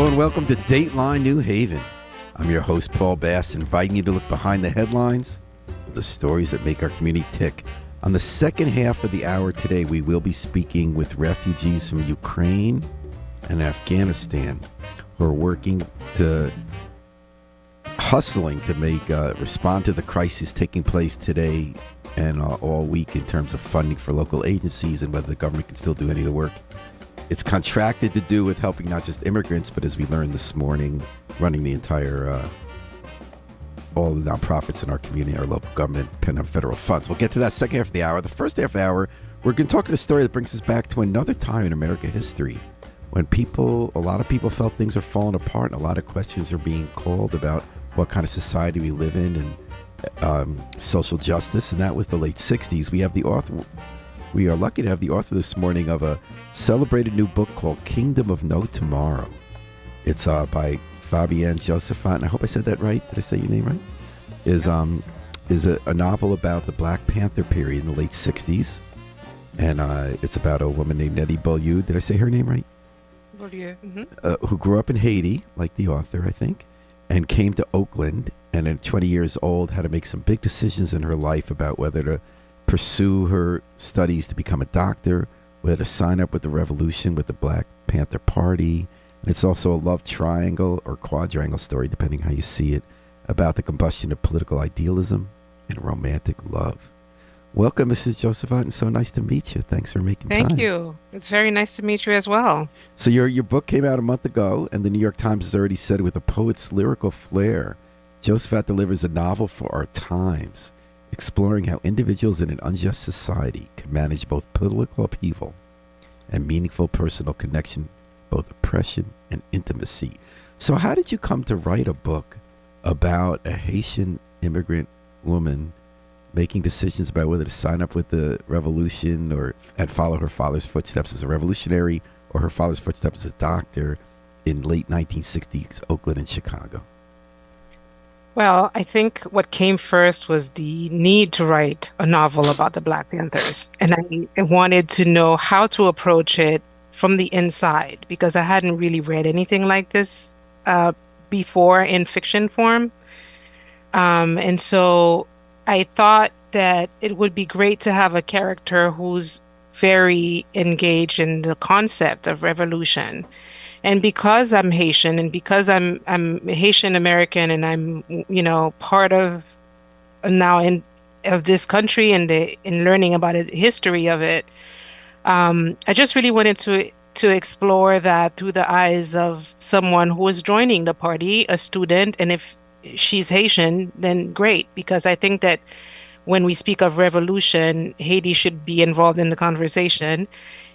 Hello and welcome to Dateline New Haven. I'm your host, Paul Bass, inviting you to look behind the headlines of the stories that make our community tick. On the second half of the hour today, we will be speaking with refugees from Ukraine and Afghanistan who are hustling to make respond to the crisis taking place today and all week in terms of funding for local agencies and whether the government can still do any of the work it's contracted to do with helping not just immigrants, but as we learned this morning, running the entire, all the nonprofits in our community, our local government, depending on federal funds. We'll get to that second half of the hour. The first half of the hour, we're going to talk about a story that brings us back to another time in American history when a lot of people felt things are falling apart and a lot of questions are being called about what kind of society we live in and social justice, and that was the late 60s. We are lucky to have the author this morning of a celebrated new book called Kingdom of No Tomorrow. It's by Fabienne Josaphat, and I hope I said that right. Did I say your name right? Is a novel about the Black Panther period in the late 60s. And it's about a woman named Nettie Beaulieu. Did I say her name right? Beaulieu. Mm-hmm. Who grew up in Haiti, like the author, I think, and came to Oakland, and at 20 years old had to make some big decisions in her life about whether to pursue her studies to become a doctor, whether to sign up with the revolution with the Black Panther Party. And it's also a love triangle or quadrangle story, depending how you see it, about the combustion of political idealism and romantic love. Welcome, Mrs. Josaphat, and so nice to meet you. Thanks for making time. Thank you. It's very nice to meet you as well. So your book came out a month ago, and the New York Times has already said, with a poet's lyrical flair, Josaphat delivers a novel for our times, exploring how individuals in an unjust society can manage both political upheaval and meaningful personal connection, both oppression and intimacy. So how did you come to write a book about a Haitian immigrant woman making decisions about whether to sign up with the revolution and follow her father's footsteps as a revolutionary or her father's footsteps as a doctor in late 1960s Oakland and Chicago? Well, I think what came first was the need to write a novel about the Black Panthers. And I wanted to know how to approach it from the inside because I hadn't really read anything like this before in fiction form. And so I thought that it would be great to have a character who's very engaged in the concept of revolution. And because I'm Haitian and because I'm Haitian American and I'm, part of this country and in learning about the history of it, I just really wanted to explore that through the eyes of someone who is joining the party, a student, and if she's Haitian, then great, because I think that when we speak of revolution, Haiti should be involved in the conversation.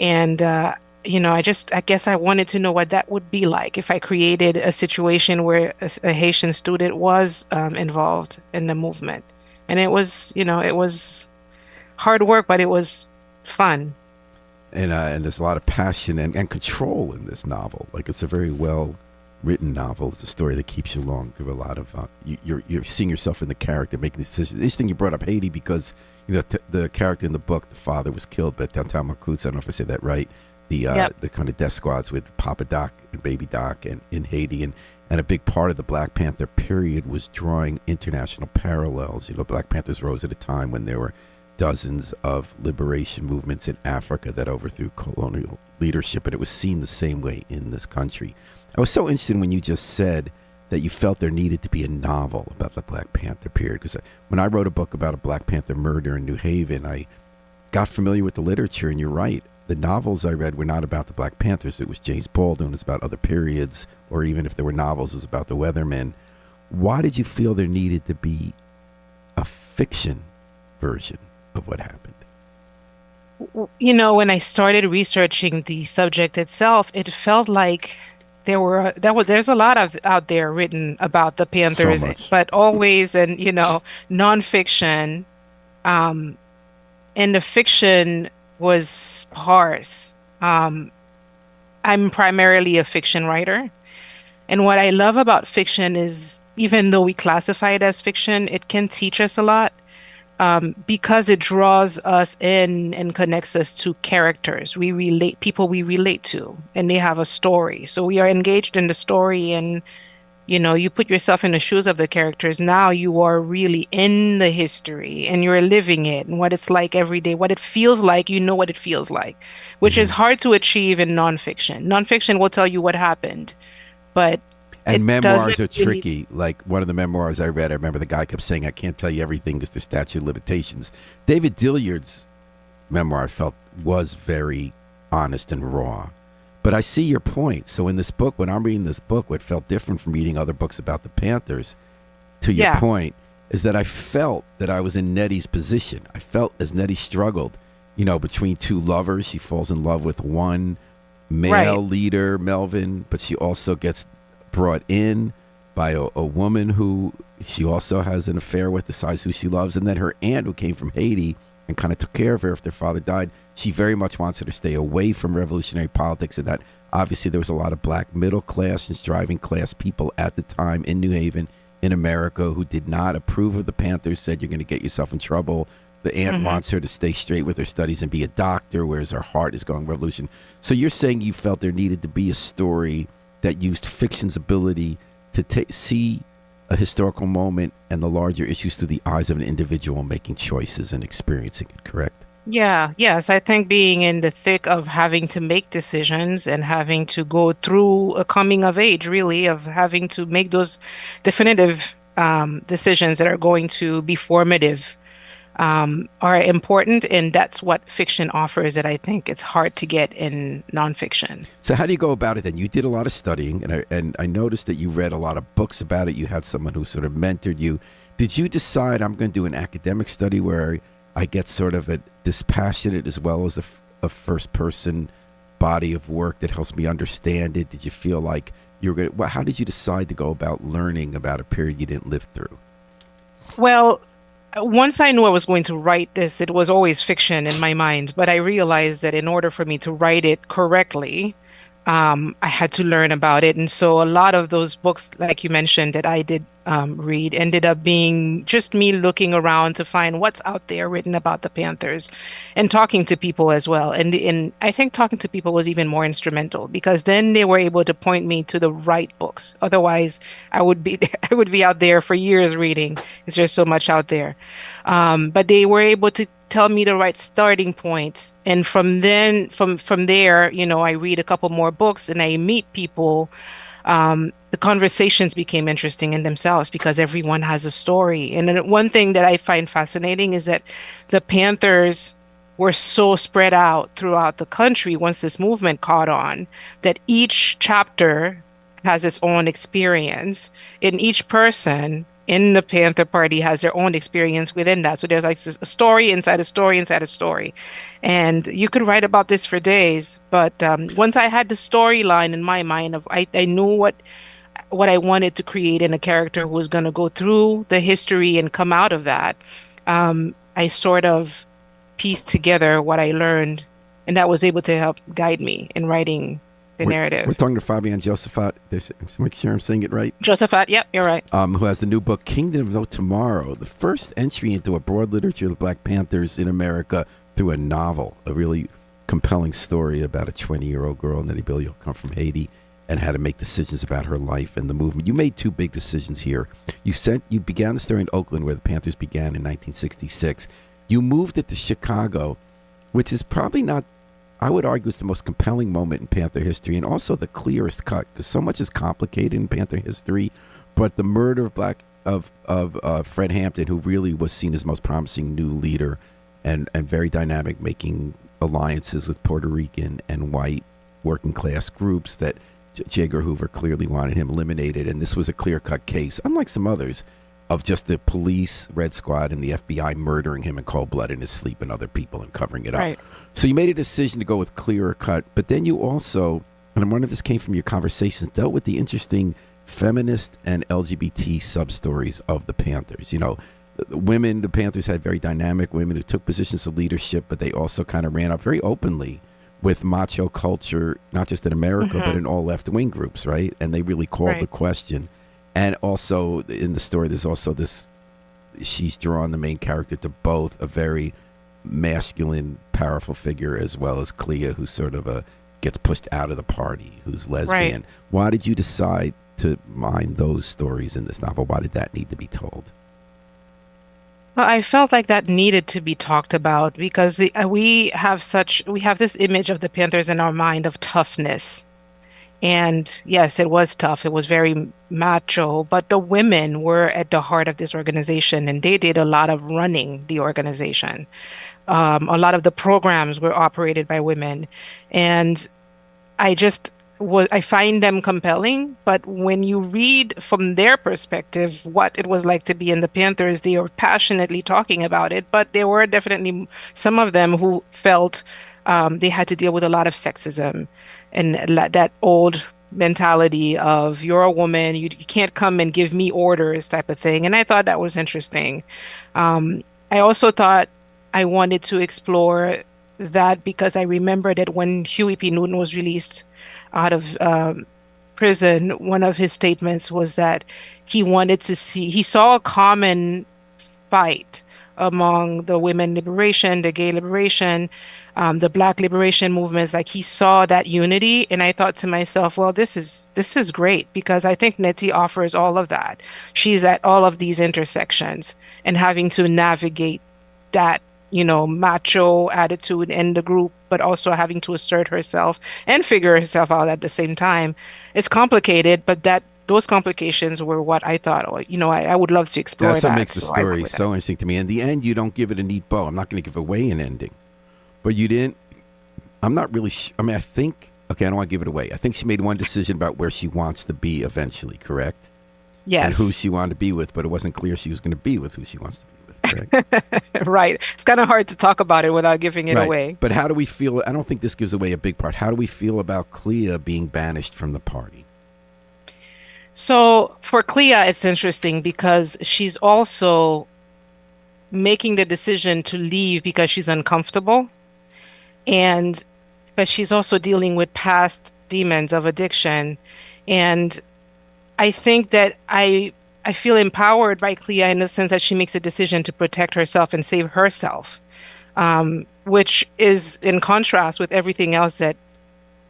And I guess I wanted to know what that would be like if I created a situation where a Haitian student was involved in the movement. And it was hard work, but it was fun. And there's a lot of passion and control in this novel. Like, it's a very well-written novel. It's a story that keeps you along through a lot of, you're seeing yourself in the character, making decisions. Interesting you brought up Haiti because, the character in the book, the father was killed by Tata Marcus. I don't know if I said that right. The kind of death squads with Papa Doc and Baby Doc and in Haiti. And a big part of the Black Panther period was drawing international parallels. Black Panthers rose at a time when there were dozens of liberation movements in Africa that overthrew colonial leadership, and it was seen the same way in this country. I was so interested when you just said that you felt there needed to be a novel about the Black Panther period, because when I wrote a book about a Black Panther murder in New Haven, I got familiar with the literature, and you're right. The novels I read were not about the Black Panthers. It was James Baldwin. It was about other periods, or even if there were novels, it was about the Weathermen. Why did you feel there needed to be a fiction version of what happened? When I started researching the subject itself, it felt like there's a lot out there written about the Panthers, but always in nonfiction, and the fiction was sparse. I'm primarily a fiction writer, and what I love about fiction is even though we classify it as fiction, it can teach us a lot. because it draws us in and connects us to characters. We relate, people we relate to, and they have a story. So we are engaged in the story, and you put yourself in the shoes of the characters. Now you are really in the history and you're living it and what it's like every day, what it feels like, what it feels like, which is Hmm. hard to achieve in nonfiction. Nonfiction will tell you what happened, but And it doesn't memoirs are really. tricky. Like one of the memoirs I read, I remember the guy kept saying, I can't tell you everything because the statute of limitations. David Dilliard's memoir, I felt, was very honest and raw. But I see your point. So in this book, when I'm reading this book, what felt different from reading other books about the Panthers, to your Yeah, point, is that I felt that I was in Nettie's position. I felt as Nettie struggled, between two lovers. She falls in love with one male right. leader, Melvin, but she also gets brought in by a woman who she also has an affair with, decides who she loves. And then her aunt, who came from Haiti and kind of took care of her after their father died, she very much wants her to stay away from revolutionary politics. And that obviously there was a lot of black middle class and striving class people at the time in New Haven, in America, who did not approve of the Panthers, said you're going to get yourself in trouble. The aunt Hmm. wants her to stay straight with her studies and be a doctor, whereas her heart is going revolution. So you're saying you felt there needed to be a story that used fiction's ability to see a historical moment and the larger issues through the eyes of an individual making choices and experiencing it, correct? Yeah, yes, I think being in the thick of having to make decisions and having to go through a coming of age, really, of having to make those definitive decisions that are going to be formative, are important. And that's what fiction offers that I think it's hard to get in nonfiction. So how do you go about it then? You did a lot of studying, and I noticed that you read a lot of books about it. You had someone who sort of mentored you. Did you decide I'm going to do an academic study where I get sort of a dispassionate as well as a first person body of work that helps me understand it? Did you feel like you were going to, well, how did you decide to go about learning about a period you didn't live through? Well, once I knew I was going to write this, it was always fiction in my mind, but I realized that in order for me to write it correctly, I had to learn about it. And so a lot of those books, like you mentioned, that I did read ended up being just me looking around to find what's out there written about the Panthers and talking to people as well. And I think talking to people was even more instrumental because then they were able to point me to the right books. Otherwise, I would be I would be out there for years reading because there's so much out there. But they were able to tell me the right starting points. And from there, I read a couple more books and I meet people. The conversations became interesting in themselves because everyone has a story. And then one thing that I find fascinating is that the Panthers were so spread out throughout the country once this movement caught on that each chapter has its own experience, and each person in the Panther Party has their own experience within that. So there's like a story inside a story inside a story. And you could write about this for days, but once I had the storyline in my mind of I knew what I wanted to create in a character who was going to go through the history and come out of that, I sort of pieced together what I learned, and that was able to help guide me in writing the We're narrative. talking to Fabienne Josaphat. Make sure I'm saying it right. Josaphat, yep, you're right. Who has the new book Kingdom of No Tomorrow, the first entry into a broad literature of the Black Panthers in America through a novel, a really compelling story about a 20-year-old girl, Nettie Billy, who come from Haiti and had to make decisions about her life and the movement. You made two big decisions here. You began the story in Oakland, where the Panthers began in 1966. You moved it to Chicago, which is probably not, I would argue, it's the most compelling moment in Panther history and also the clearest cut because so much is complicated in Panther history. But the murder of Fred Hampton, who really was seen as most promising new leader and very dynamic, making alliances with Puerto Rican and white working class groups that J. Edgar Hoover clearly wanted him eliminated. And this was a clear cut case, unlike some others, of just the police, Red Squad, and the FBI murdering him in cold blood in his sleep and other people and covering it up. Right. So you made a decision to go with clearer cut, but then you also, and one of this came from your conversations, dealt with the interesting feminist and LGBT sub-stories of the Panthers. The Panthers had very dynamic women who took positions of leadership, but they also kind of ran up very openly with macho culture, not just in America, but Hmm. in all left-wing groups, right? And they really called the Right. question. And also in the story, there's also this she's drawn the main character to both a very masculine, powerful figure as well as Clea, who's sort of a gets pushed out of the party, who's Right. lesbian. Why did you decide to mine those stories in this novel? Why did that need to be told? Well, I felt like that needed to be talked about because we have this image of the Panthers in our mind of toughness. And yes, it was tough. It was very macho, but the women were at the heart of this organization and they did a lot of running the organization. A lot of the programs were operated by women. And I just I find them compelling, but when you read from their perspective what it was like to be in the Panthers, they were passionately talking about it, but there were definitely some of them who felt they had to deal with a lot of sexism and that old mentality of you're a woman, you can't come and give me orders type of thing. And I thought that was interesting. I also thought I wanted to explore that because I remember that when Huey P. Newton was released out of prison, one of his statements was that he saw a common fight among the women liberation, the gay liberation, the Black liberation movements. Like he saw that unity, and I thought to myself, well, this is great because I think Nettie offers all of that. She's at all of these intersections and having to navigate that, macho attitude in the group, but also having to assert herself and figure herself out at the same time. It's complicated, but those complications were what I thought, oh, I would love to explore That's what that. makes the So I went story with it. so interesting to me. In the end, you don't give it a neat bow. I'm not going to give away an ending, but you didn't. I'm not really. I mean, I think. Okay, I don't want to give it away. I think she made one decision about where she wants to be eventually. Correct. And who Yes. she wanted to be with, but it wasn't clear she was going to be with who she wants to be with. Correct. Right. It's kind of hard to talk about it without giving it Right. away. But how do we feel? I don't think this gives away a big part. How do we feel about Clea being banished from the party? So for Clea, it's interesting because she's also making the decision to leave because she's uncomfortable. And but she's also dealing with past demons of addiction. And I think that I feel empowered by Clea in the sense that she makes a decision to protect herself and save herself, which is in contrast with everything else that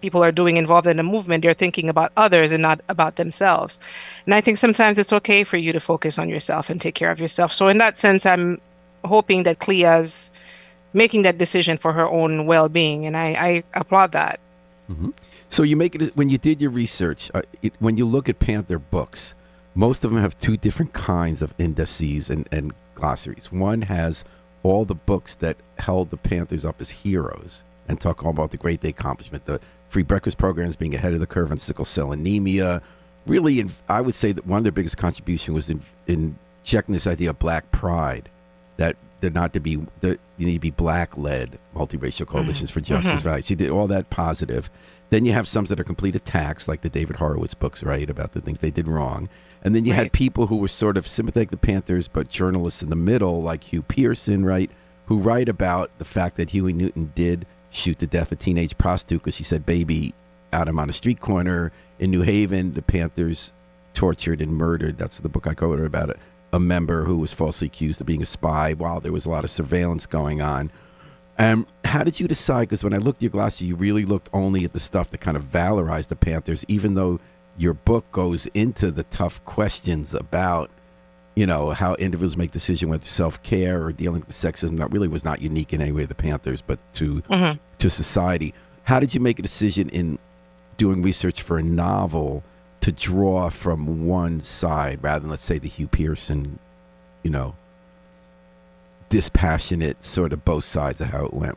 people are doing involved in the movement. They're thinking about others and not about themselves. And I think sometimes it's okay for you to focus on yourself and take care of yourself. So in that sense, I'm hoping that Clea's making that decision for her own well-being, and I applaud that. So you make it when you did your research. When you look at Panther books, most of them have two different kinds of indices and glossaries. One has all the books that held the Panthers up as heroes and talk all about the great day accomplishment, the free breakfast programs being ahead of the curve on sickle cell anemia. Really, I would say that one of their biggest contribution was in checking this idea of black pride, that they're not to be that you need to be black led multiracial coalitions for justice, right? So you did all that positive. Then you have some that are complete attacks, like the David Horowitz books, right, about the things they did wrong. And then you had Right. people who were sort of sympathetic to Panthers, but journalists in the middle, like Hugh Pearson, right, who write about the fact that Huey Newton did shoot to death a teenage prostitute because she said baby out him on a street corner in New Haven. The Panthers tortured and murdered. That's the book I co-wrote about it. A member who was falsely accused of being a spy while there was a lot of surveillance going on. How did you decide? Because when I looked at your glossary, you really looked only at the stuff that kind of valorized the Panthers, even though your book goes into the tough questions about, how individuals make decisions with self-care or dealing with sexism. That really was not unique in any way to the Panthers, but to Mhm. society. How did you make a decision in doing research for a novel to draw from one side rather than, let's say, the Hugh Pearson, you know, dispassionate sort of both sides of how it went?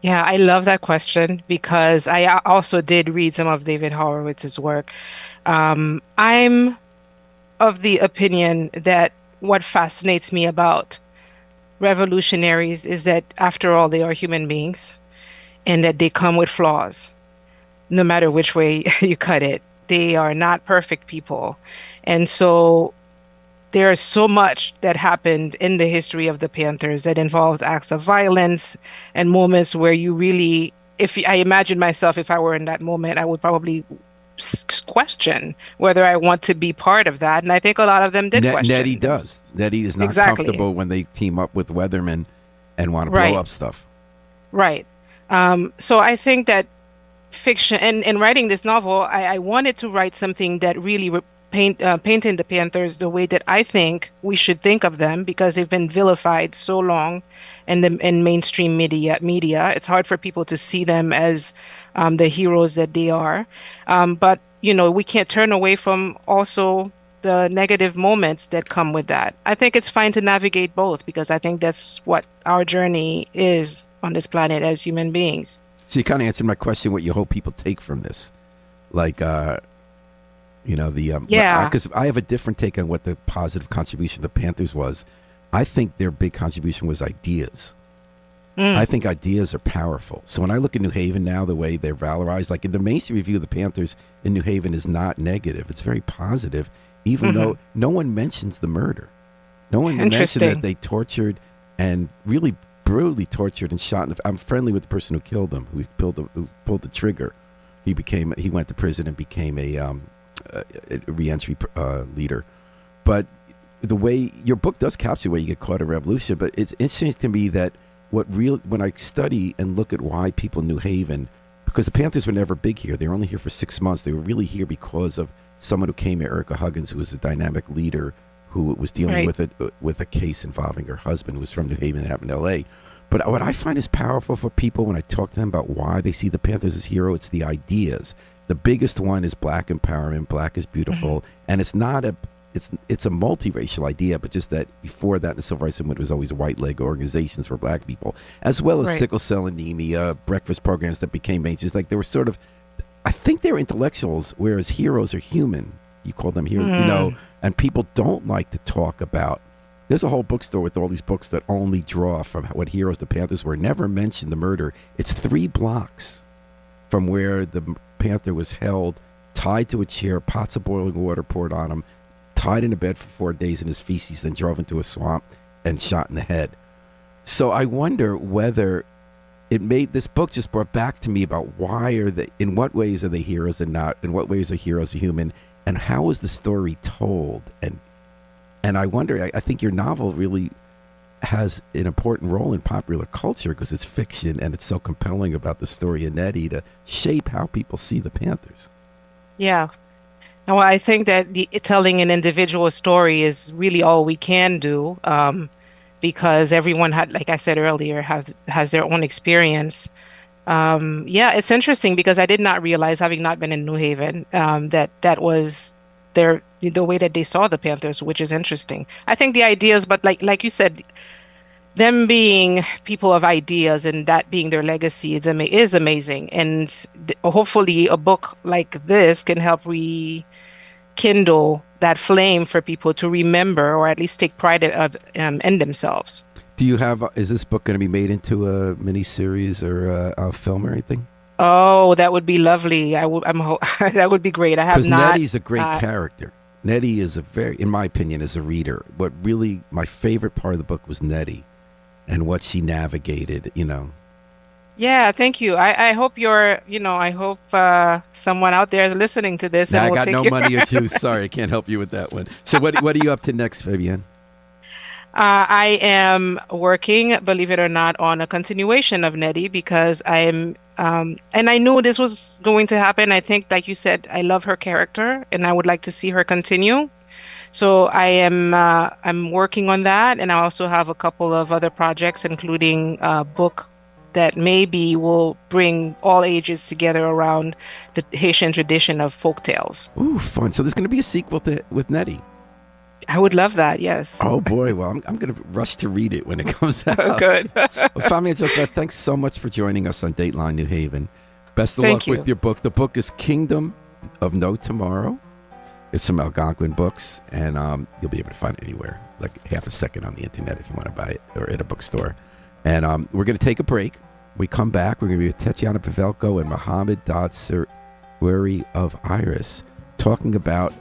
Yeah, I love that question because I also did read some of David Horowitz's work. I'm of the opinion that what fascinates me about revolutionaries is that, after all, they are human beings and that they come with flaws, no matter which way you cut it. They are not perfect people. And so there is so much that happened in the history of the Panthers that involves acts of violence and moments where you really, if I imagine myself, if I were in that moment, I would probably question whether I want to be part of that. And I think a lot of them did Nettie question does. Nettie is not exactly. comfortable when they team up with Weatherman and want to blow Right, up stuff. right. So I think that fiction and writing this novel, I wanted to write something that really painting the Panthers the way that I think we should think of them because they've been vilified so long in mainstream media. It's hard for people to see them as the heroes that they are. But we can't turn away from also the negative moments that come with that. I think it's fine to navigate both because I think that's what our journey is on this planet as human beings. So you kind of answered my question, what you hope people take from this. Like, Yeah. because I have a different take on what the positive contribution of the Panthers was. I think their big contribution was ideas. I Mm. think ideas are powerful. So when I look at New Haven now, the way they're valorized, like in the mainstream review of the Panthers in New Haven is not negative. It's very positive, even Hmm. though no one mentions the murder. No one mentioned that Interesting. they tortured and really brutally tortured and shot. I'm friendly with the person who killed him, who pulled the trigger. He went to prison and became a reentry leader. But the way your book does capture the way you get caught in revolution, but it's interesting to me that when I study and look at why people in New Haven, because the Panthers were never big here. They were only here for 6 months. They were really here because of someone who came here, Erica Huggins, who was a dynamic leader who was dealing Right. with a case involving her husband who was from New Haven and happened in L.A. But what I find is powerful for people when I talk to them about why they see the Panthers as hero, it's the ideas. The biggest one is black empowerment. Black is Hmm. beautiful, and it's a multiracial idea. But just that before that, the civil rights movement was always white leg organizations for black people, as well as Right. sickle cell anemia, breakfast programs that became mainstream. Like they were sort of, I think they're intellectuals, whereas heroes are human. You call them heroes, Mm. and people don't like to talk about. There's a whole bookstore with all these books that only draw from what heroes the Panthers were. Never mention the murder. It's 3 blocks from where the Panther was held, tied to a chair, pots of boiling water poured on him, tied in a bed for 4 days in his feces, then drove into a swamp and shot in the head. So I wonder whether this book just brought back to me about in what ways are they heroes and not, in what ways are heroes human, and how is the story told? And I wonder, I think your novel really has an important role in popular culture because it's fiction and it's so compelling about the story of Nettie to shape how people see the Panthers. Yeah. Well, I think that telling an individual story is really all we can do, because everyone had, like I said earlier, has their own experience. Yeah, it's interesting because I did not realize, having not been in New Haven, that was the way that they saw the Panthers, which is interesting. I think the ideas, but like you said, them being people of ideas and that being their legacy is amazing. And hopefully, a book like this can help rekindle that flame for people to remember or at least take pride in themselves. Do you have, is this book going to be made into a miniseries or a film or anything? Oh, that would be lovely. That would be great. I have Because not. Nettie's a great Uh, character. Nettie is in my opinion, as a reader, what really, my favorite part of the book was Nettie and what she navigated. yeah, thank you. I hope I hope someone out there is listening to this Now and I will got take no your. money or two. Sorry, I can't help you with that one. So what are you up to next, Fabienne? I am working, believe it or not, on a continuation of Nettie because and I knew this was going to happen. I think, like you said, I love her character and I would like to see her continue. So I'm working on that, and I also have a couple of other projects, including a book that maybe will bring all ages together around the Haitian tradition of folk tales. Ooh, fun. So there's going to be a sequel with Nettie. I would love that. Yes. Oh boy, well I'm going to rush to read it when it comes out. Good. Well, Fabienne Josaphat, thanks so much for joining us on Dateline New Haven. Best of luck Thank with you. your book. The book is Kingdom of No Tomorrow. It's from Algonquin Books, and you'll be able to find it anywhere, like half a second on the internet if you want to buy it, or at a bookstore. And we're going to take a break. We come back. We're going to be with Tatiana Pavelko and Mohammed Dadsuri of Iris, talking about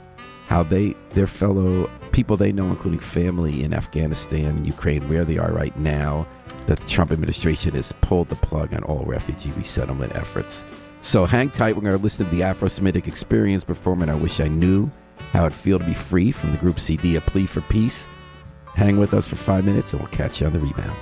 how their fellow people they know, including family in Afghanistan and Ukraine, where they are right now, that the Trump administration has pulled the plug on all refugee resettlement efforts. So hang tight. We're going to listen to the Afro-Semitic Experience performing I Wish I Knew How It Feel to Be Free from the group CD A Plea for Peace. Hang with us for 5 minutes and we'll catch you on the rebound.